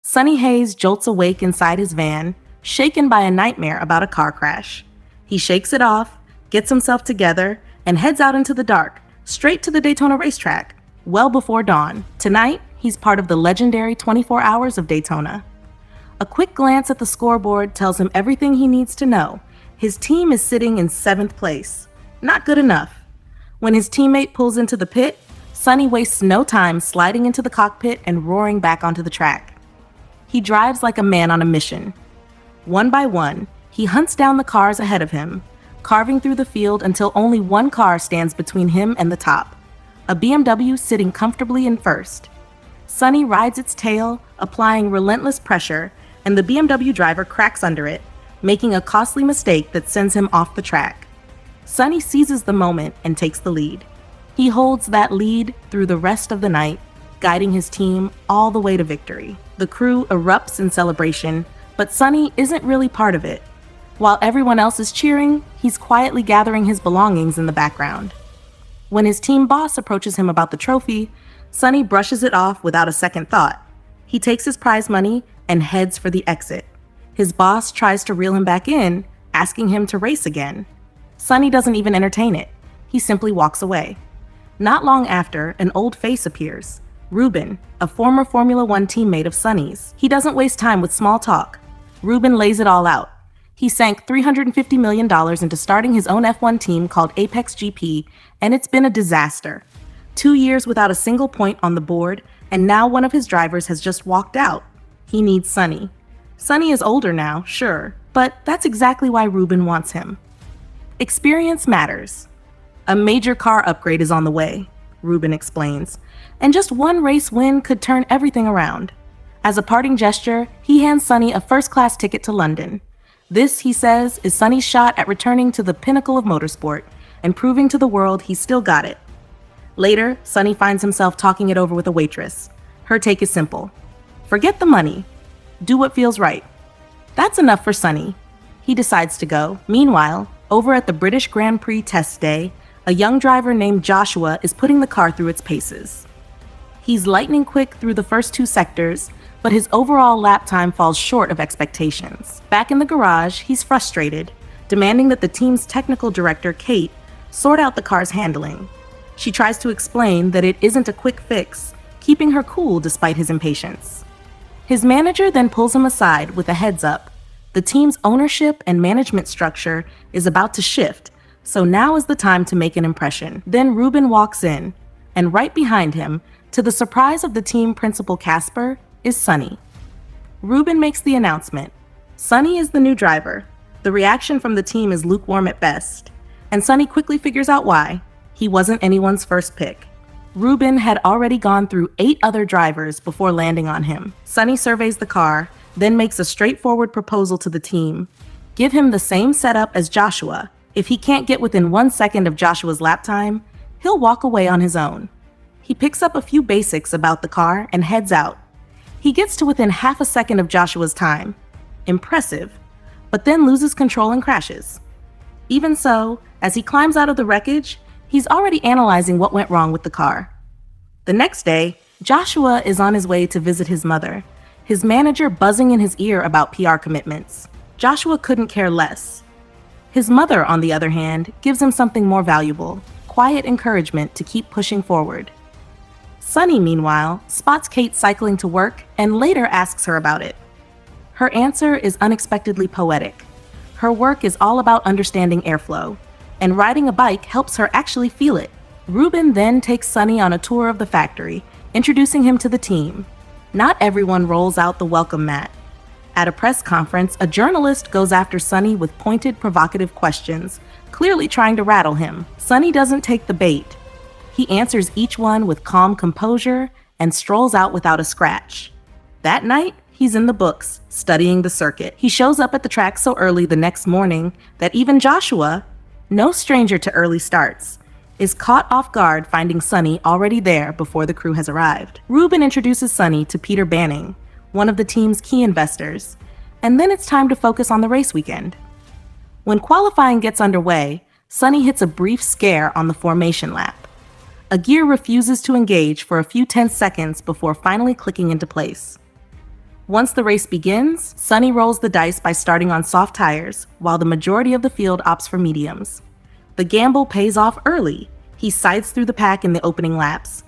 Sonny Hayes jolts awake inside his van, shaken by a nightmare about a car crash. He shakes it off, gets himself together, and heads out into the dark, straight to the Daytona racetrack, well before dawn. Tonight, he's part of the legendary 24 Hours of Daytona. A quick glance at the scoreboard tells him everything he needs to know. His team is sitting in 7th place. Not good enough. When his teammate pulls into the pit, Sonny wastes no time sliding into the cockpit and roaring back onto the track. He drives like a man on a mission. One by one, he hunts down the cars ahead of him, carving through the field until only one car stands between him and the top, a BMW sitting comfortably in first. Sonny rides its tail, applying relentless pressure, and the BMW driver cracks under it, making a costly mistake that sends him off the track. Sonny seizes the moment and takes the lead. He holds that lead through the rest of the night, guiding his team all the way to victory. The crew erupts in celebration, but Sonny isn't really part of it. While everyone else is cheering, he's quietly gathering his belongings in the background. When his team boss approaches him about the trophy, Sonny brushes it off without a second thought. He takes his prize money and heads for the exit. His boss tries to reel him back in, asking him to race again. Sonny doesn't even entertain it. He simply walks away. Not long after, an old face appears. Ruben, a former Formula One teammate of Sonny's. He doesn't waste time with small talk. Ruben lays it all out. He sank $350 million into starting his own F1 team called Apex GP, and it's been a disaster. 2 years without a single point on the board, and now one of his drivers has just walked out. He needs Sonny. Sonny is older now, sure, but that's exactly why Ruben wants him. Experience matters. A major car upgrade is on the way, Ruben explains, and just one race win could turn everything around. As a parting gesture, he hands Sonny a first-class ticket to London. This, he says, is Sonny's shot at returning to the pinnacle of motorsport and proving to the world he's still got it. Later, Sonny finds himself talking it over with a waitress. Her take is simple. Forget the money. Do what feels right. That's enough for Sonny. He decides to go. Meanwhile, over at the British Grand Prix test day, a young driver named Joshua is putting the car through its paces. He's lightning quick through the first 2 sectors, but his overall lap time falls short of expectations. Back in the garage, he's frustrated, demanding that the team's technical director, Kate, sort out the car's handling. She tries to explain that it isn't a quick fix, keeping her cool despite his impatience. His manager then pulls him aside with a heads up. The team's ownership and management structure is about to shift, so now is the time to make an impression. Then Ruben walks in, and right behind him, to the surprise of the team principal Casper, is Sonny. Ruben makes the announcement. Sonny is the new driver. The reaction from the team is lukewarm at best, and Sonny quickly figures out why. He wasn't anyone's first pick. Ruben had already gone through 8 other drivers before landing on him. Sonny surveys the car, then makes a straightforward proposal to the team. Give him the same setup as Joshua. If he can't get within 1 second of Joshua's lap time, he'll walk away on his own. He picks up a few basics about the car and heads out. He gets to within half a second of Joshua's time. Impressive, but then loses control and crashes. Even so, as he climbs out of the wreckage, he's already analyzing what went wrong with the car. The next day, Joshua is on his way to visit his mother, his manager buzzing in his ear about PR commitments. Joshua couldn't care less. His mother, on the other hand, gives him something more valuable, quiet encouragement to keep pushing forward. Sonny, meanwhile, spots Kate cycling to work and later asks her about it. Her answer is unexpectedly poetic. Her work is all about understanding airflow, and riding a bike helps her actually feel it. Ruben then takes Sonny on a tour of the factory, introducing him to the team. Not everyone rolls out the welcome mat. At a press conference, a journalist goes after Sonny with pointed, provocative questions, clearly trying to rattle him. Sonny doesn't take the bait. He answers each one with calm composure and strolls out without a scratch. That night, he's in the books, studying the circuit. He shows up at the track so early the next morning that even Joshua, no stranger to early starts, is caught off guard finding Sonny already there before the crew has arrived. Ruben introduces Sonny to Peter Banning, one of the team's key investors, and then it's time to focus on the race weekend. When qualifying gets underway, Sonny hits a brief scare on the formation lap. A gear refuses to engage for a few tense seconds before finally clicking into place. Once the race begins, Sonny rolls the dice by starting on soft tires, while the majority of the field opts for mediums. The gamble pays off early. He sides through the pack in the opening laps.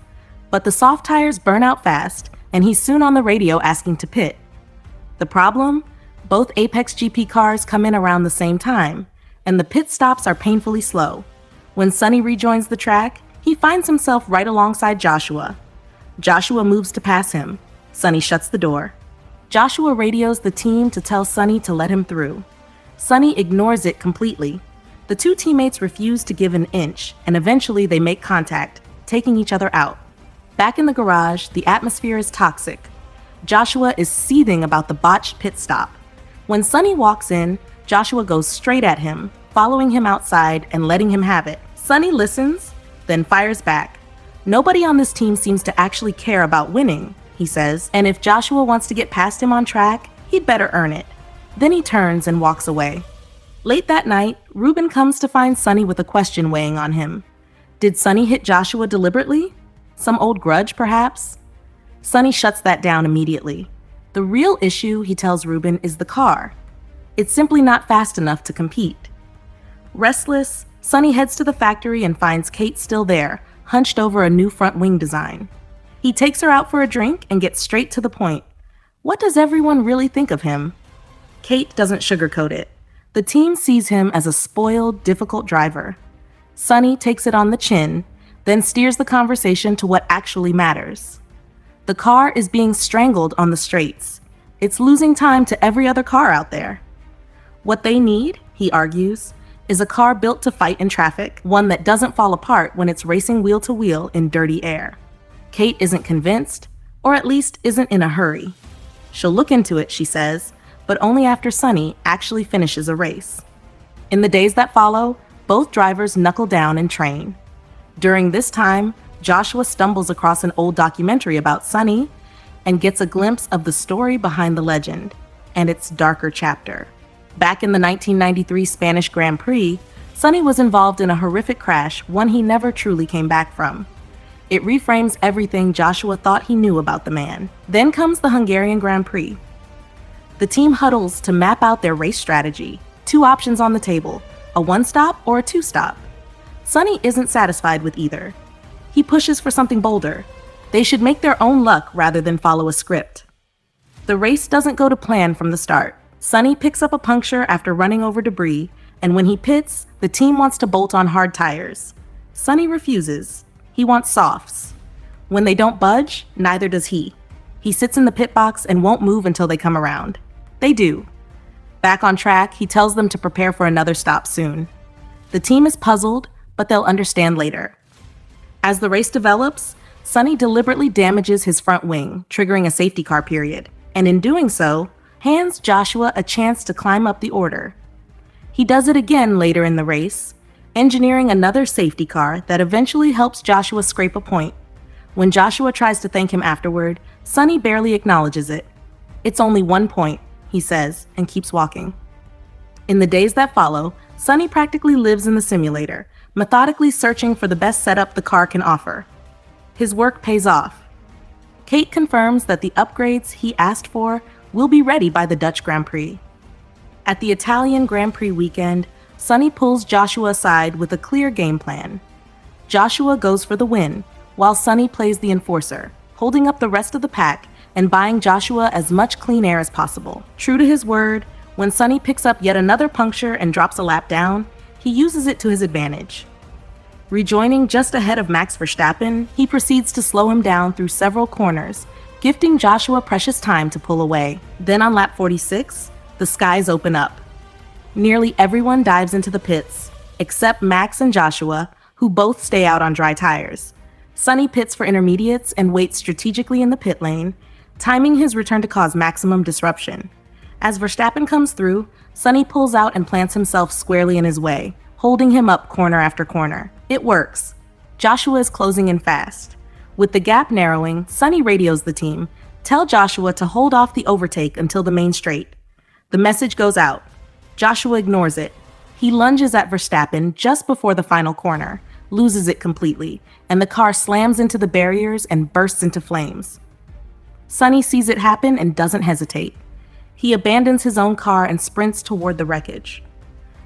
But the soft tires burn out fast, and he's soon on the radio asking to pit. The problem? Both Apex GP cars come in around the same time, and the pit stops are painfully slow. When Sonny rejoins the track, he finds himself right alongside Joshua. Joshua moves to pass him. Sonny shuts the door. Joshua radios the team to tell Sonny to let him through. Sonny ignores it completely. The two teammates refuse to give an inch, and eventually they make contact, taking each other out. Back in the garage, the atmosphere is toxic. Joshua is seething about the botched pit stop. When Sonny walks in, Joshua goes straight at him, following him outside and letting him have it. Sonny listens, then fires back. Nobody on this team seems to actually care about winning, he says, and if Joshua wants to get past him on track, he'd better earn it. Then he turns and walks away. Late that night, Ruben comes to find Sonny with a question weighing on him. Did Sonny hit Joshua deliberately? Some old grudge, perhaps? Sonny shuts that down immediately. The real issue, he tells Ruben, is the car. It's simply not fast enough to compete. Restless, Sonny heads to the factory and finds Kate still there, hunched over a new front wing design. He takes her out for a drink and gets straight to the point. What does everyone really think of him? Kate doesn't sugarcoat it. The team sees him as a spoiled, difficult driver. Sonny takes it on the chin, then steers the conversation to what actually matters. The car is being strangled on the straights. It's losing time to every other car out there. What they need, he argues, is a car built to fight in traffic, one that doesn't fall apart when it's racing wheel to wheel in dirty air. Kate isn't convinced, or at least isn't in a hurry. She'll look into it, she says, but only after Sonny actually finishes a race. In the days that follow, both drivers knuckle down and train. During this time, Joshua stumbles across an old documentary about Sonny and gets a glimpse of the story behind the legend and its darker chapter. Back in the 1993 Spanish Grand Prix, Sonny was involved in a horrific crash, one he never truly came back from. It reframes everything Joshua thought he knew about the man. Then comes the Hungarian Grand Prix. The team huddles to map out their race strategy. Two options on the table, a one-stop or a two-stop. Sonny isn't satisfied with either. He pushes for something bolder. They should make their own luck rather than follow a script. The race doesn't go to plan from the start. Sonny picks up a puncture after running over debris, and when he pits, the team wants to bolt on hard tires. Sonny refuses. He wants softs. When they don't budge, neither does he. He sits in the pit box and won't move until they come around. They do. Back on track, he tells them to prepare for another stop soon. The team is puzzled, but they'll understand later. As the race develops, Sonny deliberately damages his front wing, triggering a safety car period, and in doing so, hands Joshua a chance to climb up the order. He does it again later in the race, engineering another safety car that eventually helps Joshua scrape a point. When Joshua tries to thank him afterward, Sonny barely acknowledges it. It's only 1 point, he says, and keeps walking. In the days that follow, Sonny practically lives in the simulator, methodically searching for the best setup the car can offer. His work pays off. Kate confirms that the upgrades he asked for will be ready by the Dutch Grand Prix. At the Italian Grand Prix weekend, Sonny pulls Joshua aside with a clear game plan. Joshua goes for the win, while Sonny plays the enforcer, holding up the rest of the pack and buying Joshua as much clean air as possible. True to his word, when Sonny picks up yet another puncture and drops a lap down, he uses it to his advantage. Rejoining just ahead of Max Verstappen, he proceeds to slow him down through several corners, gifting Joshua precious time to pull away. Then on lap 46, the skies open up. Nearly everyone dives into the pits, except Max and Joshua, who both stay out on dry tires. Sonny pits for intermediates and waits strategically in the pit lane, timing his return to cause maximum disruption. As Verstappen comes through, Sonny pulls out and plants himself squarely in his way, holding him up corner after corner. It works. Joshua is closing in fast. With the gap narrowing, Sonny radios the team, "Tell Joshua to hold off the overtake until the main straight." The message goes out. Joshua ignores it. He lunges at Verstappen just before the final corner, loses it completely, and the car slams into the barriers and bursts into flames. Sonny sees it happen and doesn't hesitate. He abandons his own car and sprints toward the wreckage.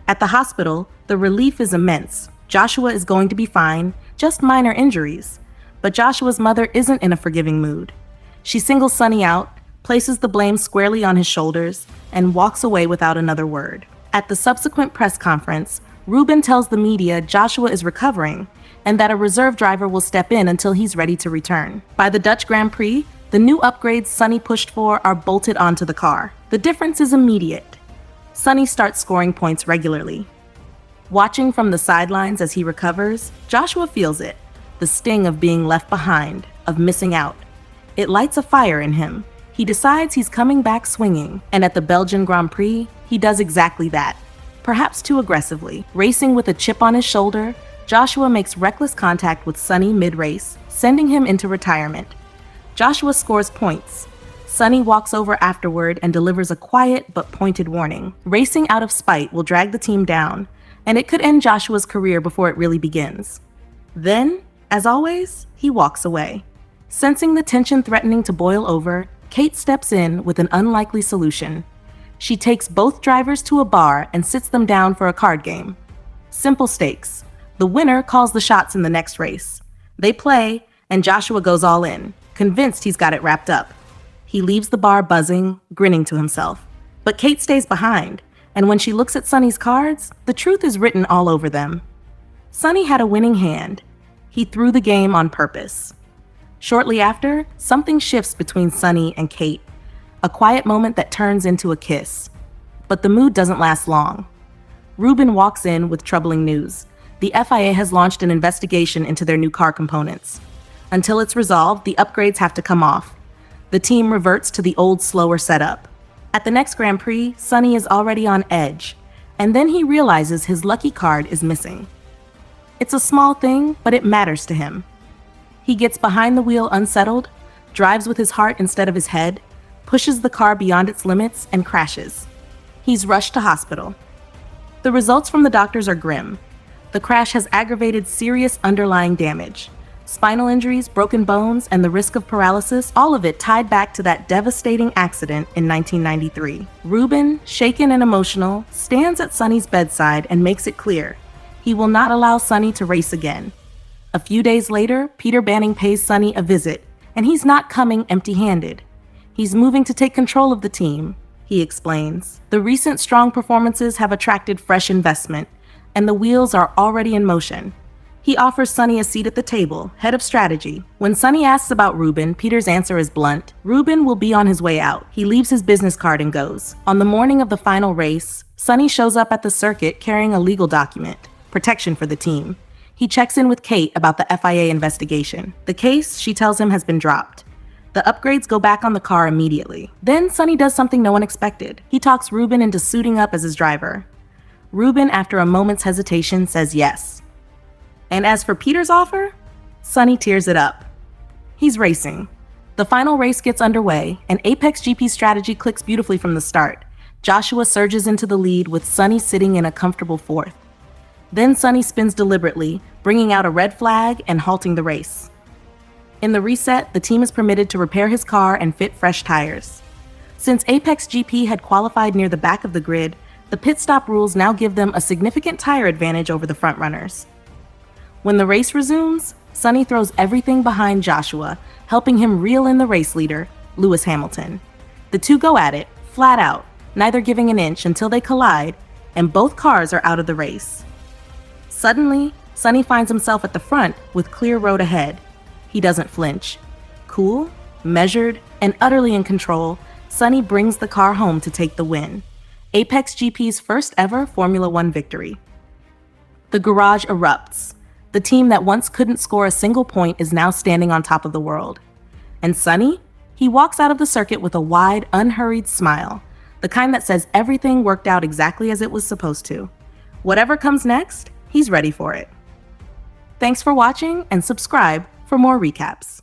At the hospital, the relief is immense. Joshua is going to be fine, just minor injuries. But Joshua's mother isn't in a forgiving mood. She singles Sonny out, places the blame squarely on his shoulders, and walks away without another word. At the subsequent press conference, Ruben tells the media Joshua is recovering and that a reserve driver will step in until he's ready to return. By the Dutch Grand Prix, the new upgrades Sonny pushed for are bolted onto the car. The difference is immediate. Sonny starts scoring points regularly. Watching from the sidelines as he recovers, Joshua feels it, the sting of being left behind, of missing out. It lights a fire in him. He decides he's coming back swinging, and at the Belgian Grand Prix, he does exactly that, perhaps too aggressively. Racing with a chip on his shoulder, Joshua makes reckless contact with Sonny mid-race, sending him into retirement. Joshua scores points. Sonny walks over afterward and delivers a quiet but pointed warning. Racing out of spite will drag the team down, and it could end Joshua's career before it really begins. Then, as always, he walks away. Sensing the tension threatening to boil over, Kate steps in with an unlikely solution. She takes both drivers to a bar and sits them down for a card game. Simple stakes. The winner calls the shots in the next race. They play, and Joshua goes all in, convinced he's got it wrapped up. He leaves the bar buzzing, grinning to himself. But Kate stays behind, and when she looks at Sonny's cards, the truth is written all over them. Sonny had a winning hand. He threw the game on purpose. Shortly after, something shifts between Sonny and Kate, a quiet moment that turns into a kiss. But the mood doesn't last long. Ruben walks in with troubling news. The FIA has launched an investigation into their new car components. Until it's resolved, the upgrades have to come off. The team reverts to the old, slower setup. At the next Grand Prix, Sonny is already on edge, and then he realizes his lucky card is missing. It's a small thing, but it matters to him. He gets behind the wheel unsettled, drives with his heart instead of his head, pushes the car beyond its limits, and crashes. He's rushed to hospital. The results from the doctors are grim. The crash has aggravated serious underlying damage. Spinal injuries, broken bones, and the risk of paralysis, all of it tied back to that devastating accident in 1993. Ruben, shaken and emotional, stands at Sonny's bedside and makes it clear he will not allow Sonny to race again. A few days later, Peter Banning pays Sonny a visit, and he's not coming empty-handed. He's moving to take control of the team, he explains. The recent strong performances have attracted fresh investment, and the wheels are already in motion. He offers Sonny a seat at the table, head of strategy. When Sonny asks about Ruben, Peter's answer is blunt. Ruben will be on his way out. He leaves his business card and goes. On the morning of the final race, Sonny shows up at the circuit carrying a legal document, protection for the team. He checks in with Kate about the FIA investigation. The case, she tells him, has been dropped. The upgrades go back on the car immediately. Then Sonny does something no one expected. He talks Ruben into suiting up as his driver. Ruben, after a moment's hesitation, says yes. And as for Peter's offer, Sonny tears it up. He's racing. The final race gets underway, and Apex GP's strategy clicks beautifully from the start. Joshua surges into the lead with Sonny sitting in a comfortable fourth. Then Sonny spins deliberately, bringing out a red flag and halting the race. In the reset, the team is permitted to repair his car and fit fresh tires. Since Apex GP had qualified near the back of the grid, the pit stop rules now give them a significant tire advantage over the frontrunners. When the race resumes, Sonny throws everything behind Joshua, helping him reel in the race leader, Lewis Hamilton. The two go at it, flat out, neither giving an inch until they collide, and both cars are out of the race. Suddenly, Sonny finds himself at the front with clear road ahead. He doesn't flinch. Cool, measured, and utterly in control, Sonny brings the car home to take the win. Apex GP's first ever Formula One victory. The garage erupts. The team that once couldn't score a single point is now standing on top of the world. And Sonny? He walks out of the circuit with a wide, unhurried smile, the kind that says everything worked out exactly as it was supposed to. Whatever comes next, he's ready for it. Thanks for watching, and subscribe for more recaps.